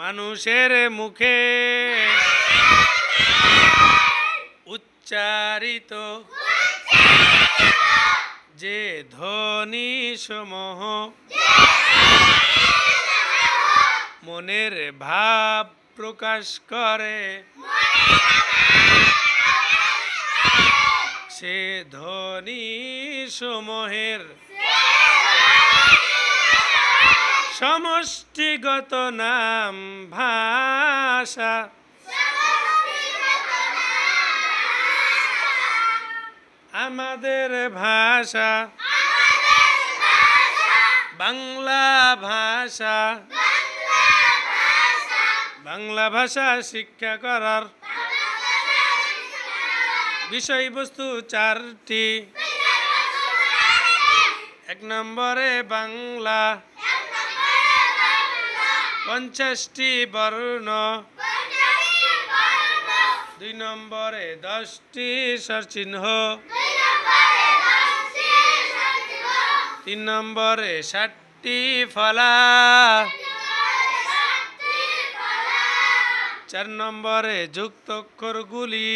মানুষের মুখে উচ্চারিত যে ধ্বনি সমূহ মনের ভাব প্রকাশ করে, সে ধ্বনি সমূহের সমষ্টিগত নাম ভাষা। আমাদের ভাষা বাংলা ভাষা। বাংলা ভাষা শিক্ষা করার বিষয়বস্তু চারটি। 1 নম্বরে বাংলা, 50টি বর্ণ, 2 নম্বরে 10টি স্বরচিহ্ন, 3 নম্বরে 60টি ফলা, 4 নম্বরে যুক্তাক্ষরগুলি,